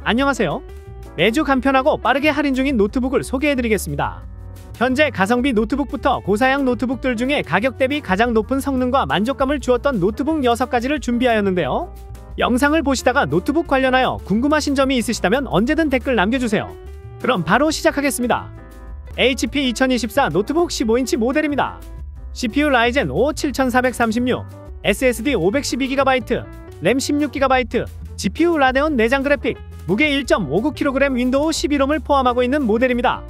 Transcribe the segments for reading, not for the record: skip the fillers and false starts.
안녕하세요. 매주 간편하고 빠르게 할인 중인 노트북을 소개해드리겠습니다. 현재 가성비 노트북부터 고사양 노트북들 중에 가격 대비 가장 높은 성능과 만족감을 주었던 노트북 6가지를 준비하였는데요. 영상을 보시다가 노트북 관련하여 궁금하신 점이 있으시다면 언제든 댓글 남겨주세요. 그럼 바로 시작하겠습니다. HP 2024 노트북 15인치 모델입니다. CPU 라이젠 5 7436, SSD 512GB, 램 16GB, GPU 라데온 내장 그래픽, 무게 1.59kg, 윈도우 11홈을 포함하고 있는 모델입니다.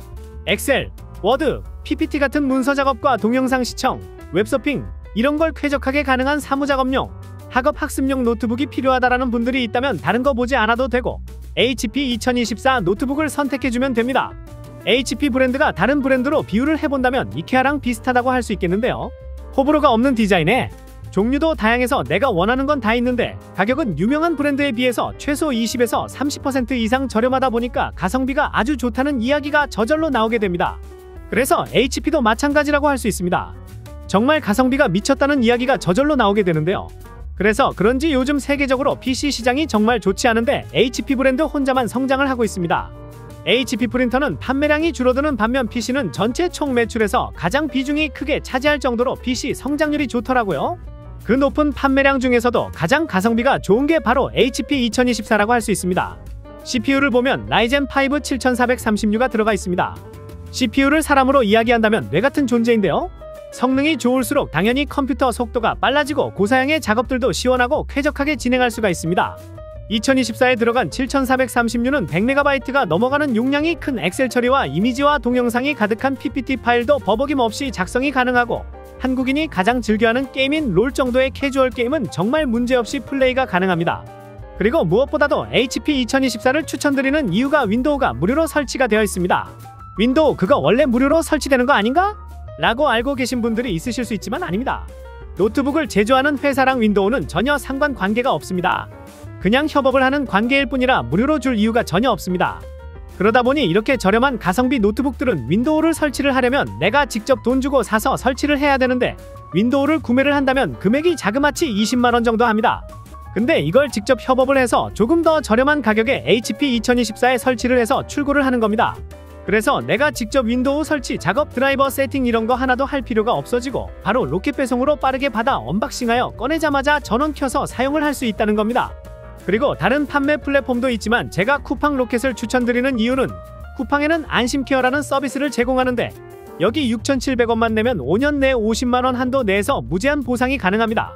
엑셀, 워드, PPT 같은 문서 작업과 동영상 시청, 웹서핑 이런 걸 쾌적하게 가능한 사무작업용, 학업 학습용 노트북이 필요하다라는 분들이 있다면 다른 거 보지 않아도 되고 HP 2024 노트북을 선택해주면 됩니다. HP 브랜드가 다른 브랜드로 비유를 해본다면 이케아랑 비슷하다고 할 수 있겠는데요. 호불호가 없는 디자인에 종류도 다양해서 내가 원하는 건 다 있는데 가격은 유명한 브랜드에 비해서 최소 20에서 30% 이상 저렴하다 보니까 가성비가 아주 좋다는 이야기가 저절로 나오게 됩니다. 그래서 HP도 마찬가지라고 할 수 있습니다. 정말 가성비가 미쳤다는 이야기가 저절로 나오게 되는데요. 그래서 그런지 요즘 세계적으로 PC 시장이 정말 좋지 않은데 HP 브랜드 혼자만 성장을 하고 있습니다. HP 프린터는 판매량이 줄어드는 반면 PC는 전체 총 매출에서 가장 비중이 크게 차지할 정도로 PC 성장률이 좋더라고요. 그 높은 판매량 중에서도 가장 가성비가 좋은 게 바로 HP 2024라고 할 수 있습니다. CPU를 보면 라이젠 5 7436가 들어가 있습니다. CPU를 사람으로 이야기한다면 뇌같은 존재인데요. 성능이 좋을수록 당연히 컴퓨터 속도가 빨라지고 고사양의 작업들도 시원하고 쾌적하게 진행할 수가 있습니다. 2024에 들어간 7436는 100MB가 넘어가는 용량이 큰 엑셀 처리와 이미지와 동영상이 가득한 PPT 파일도 버벅임 없이 작성이 가능하고 한국인이 가장 즐겨하는 게임인 롤 정도의 캐주얼 게임은 정말 문제없이 플레이가 가능합니다. 그리고 무엇보다도 HP 2024를 추천드리는 이유가 윈도우가 무료로 설치가 되어 있습니다. 윈도우 그거 원래 무료로 설치되는 거 아닌가? 라고 알고 계신 분들이 있으실 수 있지만 아닙니다. 노트북을 제조하는 회사랑 윈도우는 전혀 상관관계가 없습니다. 그냥 협업을 하는 관계일 뿐이라 무료로 줄 이유가 전혀 없습니다. 그러다 보니 이렇게 저렴한 가성비 노트북들은 윈도우를 설치를 하려면 내가 직접 돈 주고 사서 설치를 해야 되는데 윈도우를 구매를 한다면 금액이 자그마치 20만원 정도 합니다. 근데 이걸 직접 협업을 해서 조금 더 저렴한 가격에 HP 2024에 설치를 해서 출고를 하는 겁니다. 그래서 내가 직접 윈도우 설치, 작업, 드라이버 세팅 이런 거 하나도 할 필요가 없어지고 바로 로켓 배송으로 빠르게 받아 언박싱하여 꺼내자마자 전원 켜서 사용을 할 수 있다는 겁니다. 그리고 다른 판매 플랫폼도 있지만 제가 쿠팡 로켓을 추천드리는 이유는 쿠팡에는 안심케어라는 서비스를 제공하는데 여기 6,700원만 내면 5년 내에 50만원 한도 내에서 무제한 보상이 가능합니다.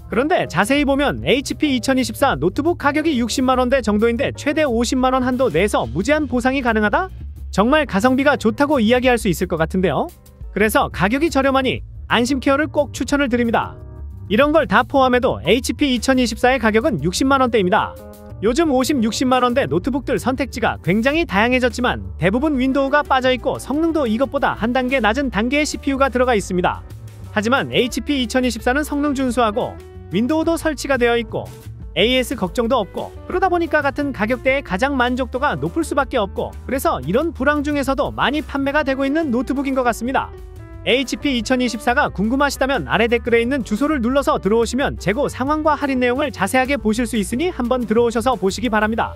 그런데 자세히 보면 HP 2024 노트북 가격이 60만원대 정도인데 최대 50만원 한도 내에서 무제한 보상이 가능하다? 정말 가성비가 좋다고 이야기할 수 있을 것 같은데요. 그래서 가격이 저렴하니 안심케어를 꼭 추천을 드립니다. 이런 걸 다 포함해도 HP 2024의 가격은 60만원대입니다. 요즘 50, 60만원대 노트북들 선택지가 굉장히 다양해졌지만 대부분 윈도우가 빠져있고 성능도 이것보다 한 단계 낮은 단계의 CPU가 들어가 있습니다. 하지만 HP 2024는 성능 준수하고 윈도우도 설치가 되어 있고 AS 걱정도 없고 그러다 보니까 같은 가격대에 가장 만족도가 높을 수밖에 없고 그래서 이런 불황 중에서도 많이 판매가 되고 있는 노트북인 것 같습니다. HP 2024가 궁금하시다면 아래 댓글에 있는 주소를 눌러서 들어오시면 재고 상황과 할인 내용을 자세하게 보실 수 있으니 한번 들어오셔서 보시기 바랍니다.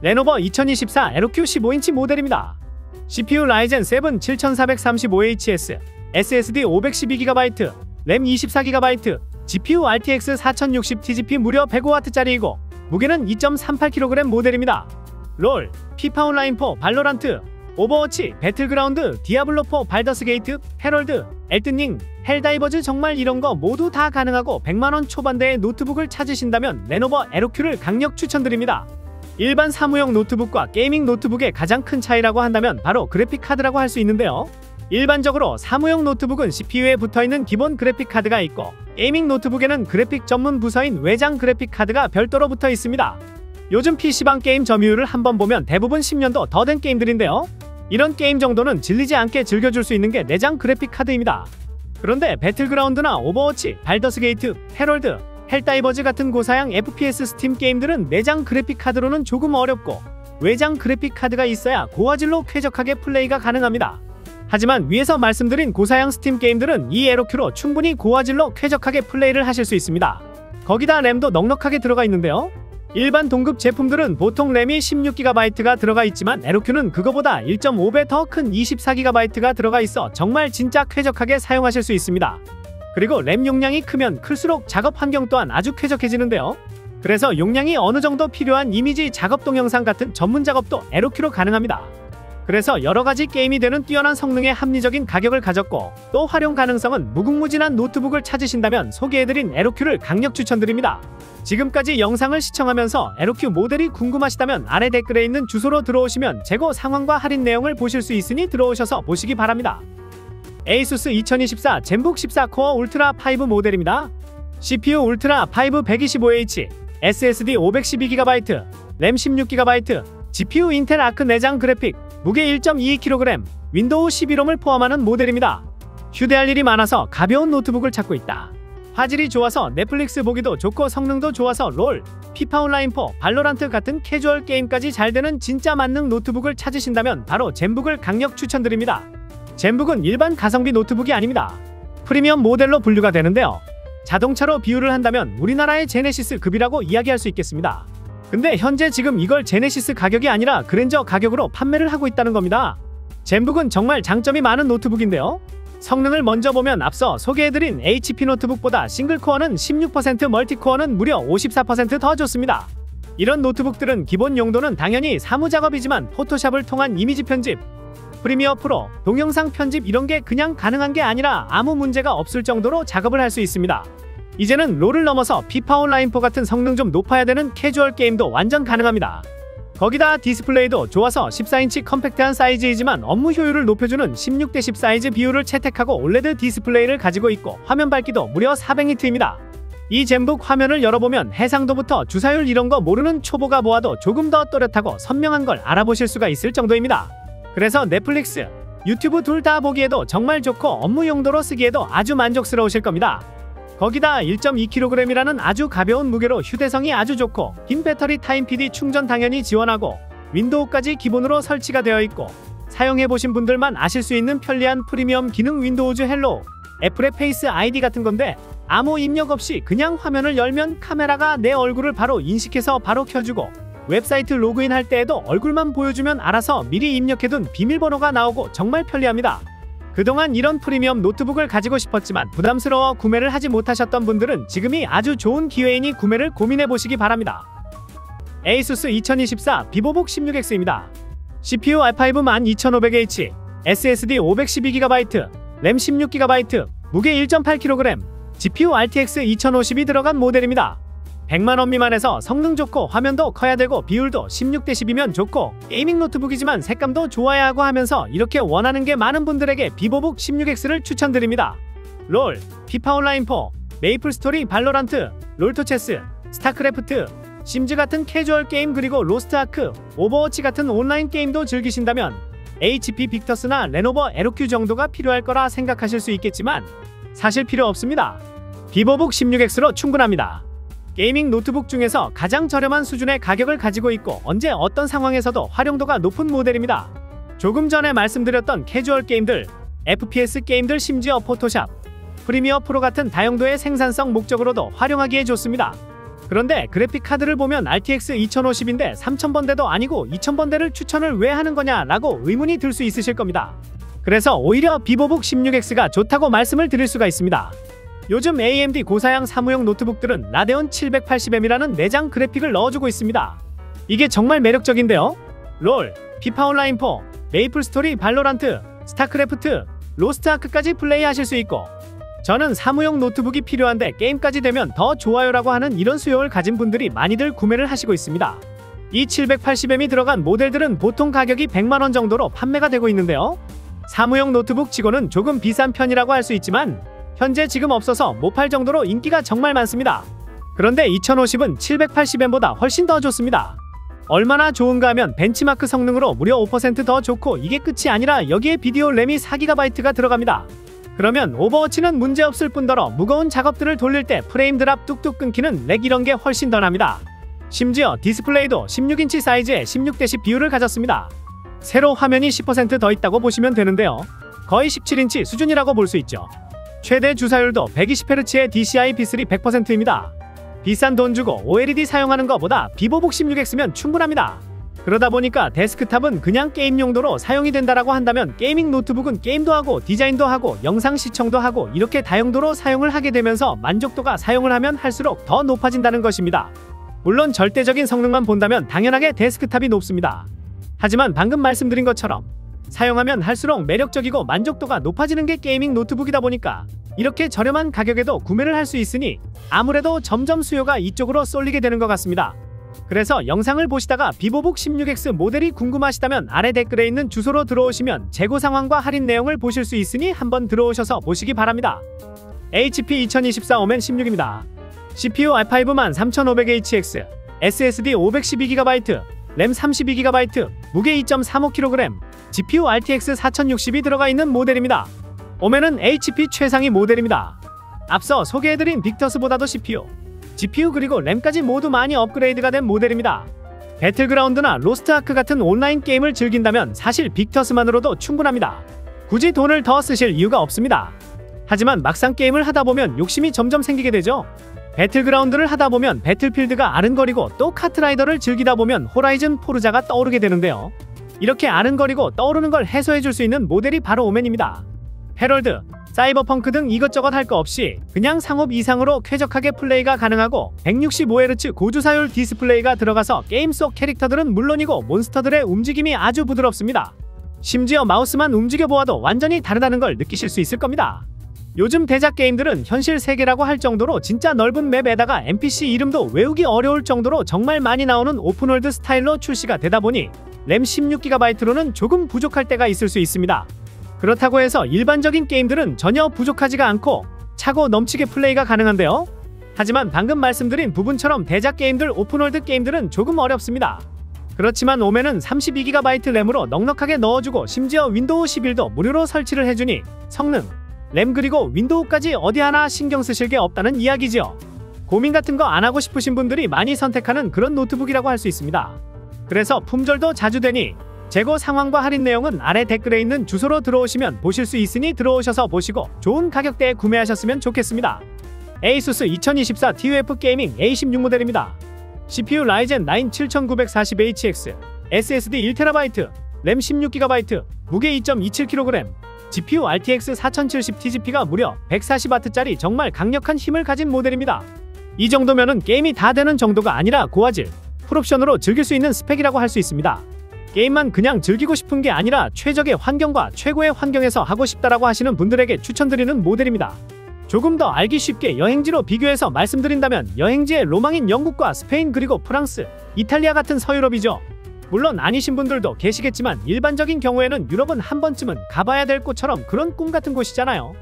레노버 2024 LOQ 15인치 모델입니다. CPU 라이젠 7 7435HS, SSD 512GB, 램 24GB, GPU RTX 4060 TGP 무려 105W짜리이고 무게는 2.38kg 모델입니다. 롤, 피파 온라인4, 발로란트, 오버워치, 배틀그라운드, 디아블로4, 발더스게이트, 헤럴드, 엘든링, 헬다이버즈 정말 이런 거 모두 다 가능하고 100만원 초반대의 노트북을 찾으신다면 레노버 LOQ를 강력 추천드립니다. 일반 사무용 노트북과 게이밍 노트북의 가장 큰 차이라고 한다면 바로 그래픽 카드라고 할 수 있는데요. 일반적으로 사무용 노트북은 CPU에 붙어있는 기본 그래픽 카드가 있고 게이밍 노트북에는 그래픽 전문 부서인 외장 그래픽 카드가 별도로 붙어 있습니다. 요즘 PC방 게임 점유율을 한번 보면 대부분 10년도 더 된 게임들인데요. 이런 게임 정도는 질리지 않게 즐겨줄 수 있는 게 내장 그래픽 카드입니다. 그런데 배틀그라운드나 오버워치, 발더스게이트, 헤럴드, 헬다이버즈 같은 고사양 FPS 스팀 게임들은 내장 그래픽 카드로는 조금 어렵고 외장 그래픽 카드가 있어야 고화질로 쾌적하게 플레이가 가능합니다. 하지만 위에서 말씀드린 고사양 스팀 게임들은 이 LOQ로 충분히 고화질로 쾌적하게 플레이를 하실 수 있습니다. 거기다 램도 넉넉하게 들어가 있는데요. 일반 동급 제품들은 보통 램이 16GB가 들어가 있지만 에로큐는 그거보다 1.5배 더 큰 24GB가 들어가 있어 정말 진짜 쾌적하게 사용하실 수 있습니다. 그리고 램 용량이 크면 클수록 작업 환경 또한 아주 쾌적해지는데요. 그래서 용량이 어느 정도 필요한 이미지 작업 동영상 같은 전문 작업도 에로큐로 가능합니다. 그래서 여러가지 게임이 되는 뛰어난 성능에 합리적인 가격을 가졌고 또 활용 가능성은 무궁무진한 노트북을 찾으신다면 소개해드린 에로큐를 강력 추천드립니다. 지금까지 영상을 시청하면서 에로큐 모델이 궁금하시다면 아래 댓글에 있는 주소로 들어오시면 재고 상황과 할인 내용을 보실 수 있으니 들어오셔서 보시기 바랍니다. ASUS 2024 젠북 14 코어 울트라 5 모델입니다. CPU 울트라 5 125H, SSD 512GB, 램 16GB, GPU 인텔 아크 내장 그래픽, 무게 1.22kg, 윈도우 11홈을 포함하는 모델입니다. 휴대할 일이 많아서 가벼운 노트북을 찾고 있다. 화질이 좋아서 넷플릭스 보기도 좋고 성능도 좋아서 롤, 피파 온라인4, 발로란트 같은 캐주얼 게임까지 잘 되는 진짜 만능 노트북을 찾으신다면 바로 젠북을 강력 추천드립니다. 젠북은 일반 가성비 노트북이 아닙니다. 프리미엄 모델로 분류가 되는데요. 자동차로 비유를 한다면 우리나라의 제네시스 급이라고 이야기할 수 있겠습니다. 근데 현재 지금 이걸 제네시스 가격이 아니라 그랜저 가격으로 판매를 하고 있다는 겁니다. 젠북은 정말 장점이 많은 노트북인데요. 성능을 먼저 보면 앞서 소개해드린 HP 노트북보다 싱글코어는 16%, 멀티코어는 무려 54% 더 좋습니다. 이런 노트북들은 기본 용도는 당연히 사무작업이지만 포토샵을 통한 이미지 편집, 프리미어 프로, 동영상 편집 이런 게 그냥 가능한 게 아니라 아무 문제가 없을 정도로 작업을 할 수 있습니다. 이제는 롤을 넘어서 피파 온라인4 같은 성능 좀 높아야 되는 캐주얼 게임도 완전 가능합니다. 거기다 디스플레이도 좋아서 14인치 컴팩트한 사이즈이지만 업무 효율을 높여주는 16:10 사이즈 비율을 채택하고 올레드 디스플레이를 가지고 있고 화면 밝기도 무려 400니트입니다. 이 젠북 화면을 열어보면 해상도부터 주사율 이런 거 모르는 초보가 보아도 조금 더 또렷하고 선명한 걸 알아보실 수가 있을 정도입니다. 그래서 넷플릭스, 유튜브 둘 다 보기에도 정말 좋고 업무 용도로 쓰기에도 아주 만족스러우실 겁니다. 거기다 1.2kg이라는 아주 가벼운 무게로 휴대성이 아주 좋고 긴 배터리 타임 PD 충전 당연히 지원하고 윈도우까지 기본으로 설치가 되어 있고 사용해보신 분들만 아실 수 있는 편리한 프리미엄 기능 윈도우즈 헬로우, 애플의 페이스 아이디 같은 건데 아무 입력 없이 그냥 화면을 열면 카메라가 내 얼굴을 바로 인식해서 바로 켜주고 웹사이트 로그인할 때에도 얼굴만 보여주면 알아서 미리 입력해둔 비밀번호가 나오고 정말 편리합니다. 그동안 이런 프리미엄 노트북을 가지고 싶었지만 부담스러워 구매를 하지 못하셨던 분들은 지금이 아주 좋은 기회이니 구매를 고민해보시기 바랍니다. ASUS 2024 비보북 16X입니다. CPU i5 12500H, SSD 512GB, 램 16GB, 무게 1.8kg, GPU RTX 2050이 들어간 모델입니다. 100만원 미만에서 성능 좋고 화면도 커야 되고 비율도 16:10이면 좋고 게이밍 노트북이지만 색감도 좋아야 하고 하면서 이렇게 원하는 게 많은 분들에게 비보북 16X를 추천드립니다. 롤, 피파 온라인4, 메이플스토리, 발로란트, 롤토체스, 스타크래프트, 심즈 같은 캐주얼 게임 그리고 로스트아크, 오버워치 같은 온라인 게임도 즐기신다면 HP 빅터스나 레노버 에로큐 정도가 필요할 거라 생각하실 수 있겠지만 사실 필요 없습니다. 비보북 16X로 충분합니다. 게이밍 노트북 중에서 가장 저렴한 수준의 가격을 가지고 있고 언제 어떤 상황에서도 활용도가 높은 모델입니다. 조금 전에 말씀드렸던 캐주얼 게임들, FPS 게임들 심지어 포토샵, 프리미어 프로 같은 다용도의 생산성 목적으로도 활용하기에 좋습니다. 그런데 그래픽 카드를 보면 RTX 2050인데 3000번대도 아니고 2000번대를 추천을 왜 하는 거냐 라고 의문이 들 수 있으실 겁니다. 그래서 오히려 비보북 16X가 좋다고 말씀을 드릴 수가 있습니다. 요즘 AMD 고사양 사무용 노트북들은 라데온 780M이라는 내장 그래픽을 넣어주고 있습니다. 이게 정말 매력적인데요. 롤, 피파 온라인4, 메이플스토리, 발로란트, 스타크래프트, 로스트아크까지 플레이하실 수 있고 저는 사무용 노트북이 필요한데 게임까지 되면 더 좋아요라고 하는 이런 수요를 가진 분들이 많이들 구매를 하시고 있습니다. 이 780M이 들어간 모델들은 보통 가격이 100만원 정도로 판매가 되고 있는데요. 사무용 노트북 치고는 조금 비싼 편이라고 할 수 있지만 현재 지금 없어서 못 팔 정도로 인기가 정말 많습니다. 그런데 2050은 780M보다 훨씬 더 좋습니다. 얼마나 좋은가 하면 벤치마크 성능으로 무려 5% 더 좋고 이게 끝이 아니라 여기에 비디오 램이 4GB가 들어갑니다. 그러면 오버워치는 문제없을 뿐더러 무거운 작업들을 돌릴 때 프레임 드랍 뚝뚝 끊기는 렉 이런 게 훨씬 더 납니다. 심지어 디스플레이도 16인치 사이즈에 16:10 비율을 가졌습니다. 세로 화면이 10% 더 있다고 보시면 되는데요. 거의 17인치 수준이라고 볼 수 있죠. 최대 주사율도 120Hz의 DCI B3 100%입니다. 비싼 돈 주고 OLED 사용하는 것보다 비보북 16X면 충분합니다. 그러다 보니까 데스크탑은 그냥 게임 용도로 사용이 된다라고 한다면 게이밍 노트북은 게임도 하고 디자인도 하고 영상 시청도 하고 이렇게 다용도로 사용을 하게 되면서 만족도가 사용을 하면 할수록 더 높아진다는 것입니다. 물론 절대적인 성능만 본다면 당연하게 데스크탑이 높습니다. 하지만 방금 말씀드린 것처럼 사용하면 할수록 매력적이고 만족도가 높아지는 게 게이밍 노트북이다 보니까 이렇게 저렴한 가격에도 구매를 할 수 있으니 아무래도 점점 수요가 이쪽으로 쏠리게 되는 것 같습니다. 그래서 영상을 보시다가 비보북 16X 모델이 궁금하시다면 아래 댓글에 있는 주소로 들어오시면 재고 상황과 할인 내용을 보실 수 있으니 한번 들어오셔서 보시기 바랍니다. HP 2024 오멘 16입니다. CPU i5 13500HX, SSD 512GB, 램 32GB, 무게 2.35kg, GPU RTX 4060이 들어가 있는 모델입니다. 오멘은 HP 최상위 모델입니다. 앞서 소개해드린 빅터스보다도 CPU, GPU 그리고 램까지 모두 많이 업그레이드가 된 모델입니다. 배틀그라운드나 로스트아크 같은 온라인 게임을 즐긴다면 사실 빅터스만으로도 충분합니다. 굳이 돈을 더 쓰실 이유가 없습니다. 하지만 막상 게임을 하다보면 욕심이 점점 생기게 되죠. 배틀그라운드를 하다보면 배틀필드가 아른거리고 또 카트라이더를 즐기다보면 호라이즌 포르자가 떠오르게 되는데요. 이렇게 아른거리고 떠오르는 걸 해소해줄 수 있는 모델이 바로 오멘입니다. 헤럴드, 사이버펑크 등 이것저것 할 거 없이 그냥 상업 이상으로 쾌적하게 플레이가 가능하고 165Hz 고주사율 디스플레이가 들어가서 게임 속 캐릭터들은 물론이고 몬스터들의 움직임이 아주 부드럽습니다. 심지어 마우스만 움직여보아도 완전히 다르다는 걸 느끼실 수 있을 겁니다. 요즘 대작 게임들은 현실 세계라고 할 정도로 진짜 넓은 맵에다가 NPC 이름도 외우기 어려울 정도로 정말 많이 나오는 오픈월드 스타일로 출시가 되다 보니 램 16GB로는 조금 부족할 때가 있을 수 있습니다. 그렇다고 해서 일반적인 게임들은 전혀 부족하지가 않고 차고 넘치게 플레이가 가능한데요. 하지만 방금 말씀드린 부분처럼 대작 게임들, 오픈월드 게임들은 조금 어렵습니다. 그렇지만 오멘은 32GB 램으로 넉넉하게 넣어주고 심지어 윈도우 11도 무료로 설치를 해주니 성능, 램 그리고 윈도우까지 어디 하나 신경 쓰실 게 없다는 이야기지요. 고민 같은 거 안 하고 싶으신 분들이 많이 선택하는 그런 노트북이라고 할 수 있습니다. 그래서 품절도 자주 되니 재고 상황과 할인 내용은 아래 댓글에 있는 주소로 들어오시면 보실 수 있으니 들어오셔서 보시고 좋은 가격대에 구매하셨으면 좋겠습니다. ASUS 2024 TUF 게이밍 A16 모델입니다. CPU 라이젠 9 7940HX, SSD 1TB, 램 16GB, 무게 2.27kg, GPU RTX 4070 TGP가 무려 140W짜리 정말 강력한 힘을 가진 모델입니다. 이 정도면은 게임이 다 되는 정도가 아니라 고화질, 풀옵션으로 즐길 수 있는 스펙이라고 할 수 있습니다. 게임만 그냥 즐기고 싶은 게 아니라 최적의 환경과 최고의 환경에서 하고 싶다라고 하시는 분들에게 추천드리는 모델입니다. 조금 더 알기 쉽게 여행지로 비교해서 말씀드린다면 여행지의 로망인 영국과 스페인 그리고 프랑스, 이탈리아 같은 서유럽이죠. 물론 아니신 분들도 계시겠지만 일반적인 경우에는 유럽은 한 번쯤은 가봐야 될 곳처럼 그런 꿈 같은 곳이잖아요.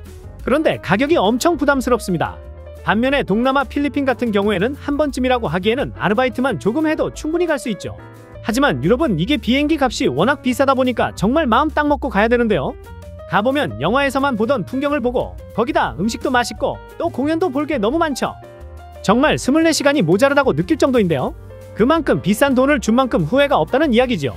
그런데 가격이 엄청 부담스럽습니다. 반면에 동남아 필리핀 같은 경우에는 한 번쯤이라고 하기에는 아르바이트만 조금 해도 충분히 갈 수 있죠. 하지만 유럽은 이게 비행기 값이 워낙 비싸다 보니까 정말 마음 딱 먹고 가야 되는데요. 가보면 영화에서만 보던 풍경을 보고 거기다 음식도 맛있고 또 공연도 볼 게 너무 많죠. 정말 24시간이 모자르다고 느낄 정도인데요. 그만큼 비싼 돈을 준 만큼 후회가 없다는 이야기죠.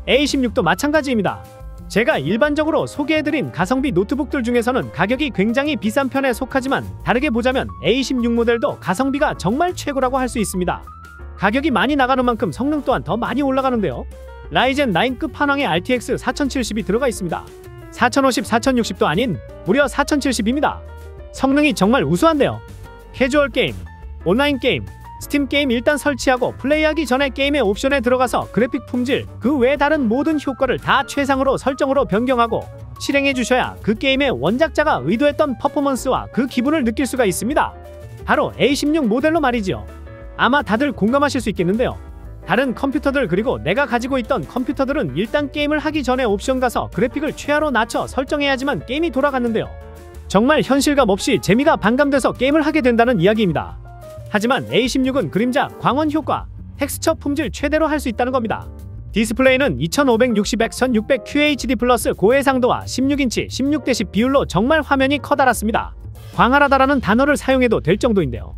A16도 마찬가지입니다. 제가 일반적으로 소개해드린 가성비 노트북들 중에서는 가격이 굉장히 비싼 편에 속하지만 다르게 보자면 A16 모델도 가성비가 정말 최고라고 할 수 있습니다. 가격이 많이 나가는 만큼 성능 또한 더 많이 올라가는데요. 라이젠 9 끝판왕의 RTX 4070이 들어가 있습니다. 4050, 4060도 아닌 무려 4070입니다. 성능이 정말 우수한데요. 캐주얼 게임, 온라인 게임, 스팀 게임 일단 설치하고 플레이하기 전에 게임의 옵션에 들어가서 그래픽 품질, 그 외 다른 모든 효과를 다 최상으로 설정으로 변경하고 실행해 주셔야 그 게임의 원작자가 의도했던 퍼포먼스와 그 기분을 느낄 수가 있습니다. 바로 A16 모델로 말이죠. 아마 다들 공감하실 수 있겠는데요. 다른 컴퓨터들 그리고 내가 가지고 있던 컴퓨터들은 일단 게임을 하기 전에 옵션 가서 그래픽을 최하로 낮춰 설정해야지만 게임이 돌아갔는데요. 정말 현실감 없이 재미가 반감돼서 게임을 하게 된다는 이야기입니다. 하지만 A16은 그림자, 광원 효과, 텍스처 품질 최대로 할 수 있다는 겁니다. 디스플레이는 2560x1600 QHD 플러스 고해상도와 16인치 16:10 비율로 정말 화면이 커다랗습니다. 광활하다라는 단어를 사용해도 될 정도인데요.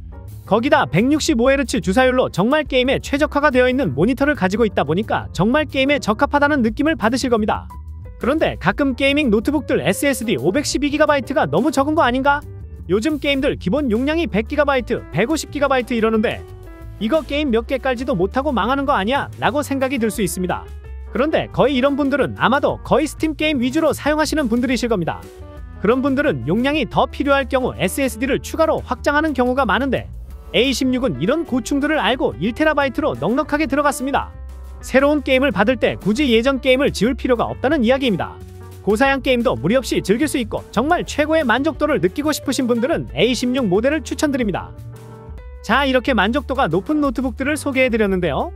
거기다 165Hz 주사율로 정말 게임에 최적화가 되어 있는 모니터를 가지고 있다 보니까 정말 게임에 적합하다는 느낌을 받으실 겁니다. 그런데 가끔 게이밍 노트북들 SSD 512GB가 너무 적은 거 아닌가? 요즘 게임들 기본 용량이 100GB, 150GB 이러는데 이거 게임 몇 개 깔지도 못하고 망하는 거 아니야? 라고 생각이 들 수 있습니다. 그런데 거의 이런 분들은 아마도 거의 스팀 게임 위주로 사용하시는 분들이실 겁니다. 그런 분들은 용량이 더 필요할 경우 SSD를 추가로 확장하는 경우가 많은데 A16은 이런 고충들을 알고 1TB로 넉넉하게 들어갔습니다. 새로운 게임을 받을 때 굳이 예전 게임을 지울 필요가 없다는 이야기입니다. 고사양 게임도 무리 없이 즐길 수 있고 정말 최고의 만족도를 느끼고 싶으신 분들은 A16 모델을 추천드립니다. 자, 이렇게 만족도가 높은 노트북들을 소개해드렸는데요.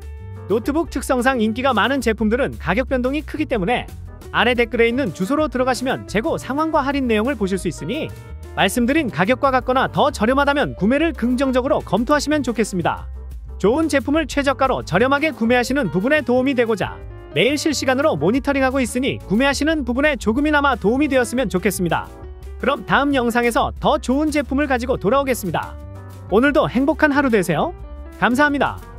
노트북 특성상 인기가 많은 제품들은 가격 변동이 크기 때문에 아래 댓글에 있는 주소로 들어가시면 재고 상황과 할인 내용을 보실 수 있으니 말씀드린 가격과 같거나 더 저렴하다면 구매를 긍정적으로 검토하시면 좋겠습니다. 좋은 제품을 최저가로 저렴하게 구매하시는 부분에 도움이 되고자 매일 실시간으로 모니터링하고 있으니 구매하시는 부분에 조금이나마 도움이 되었으면 좋겠습니다. 그럼 다음 영상에서 더 좋은 제품을 가지고 돌아오겠습니다. 오늘도 행복한 하루 되세요. 감사합니다.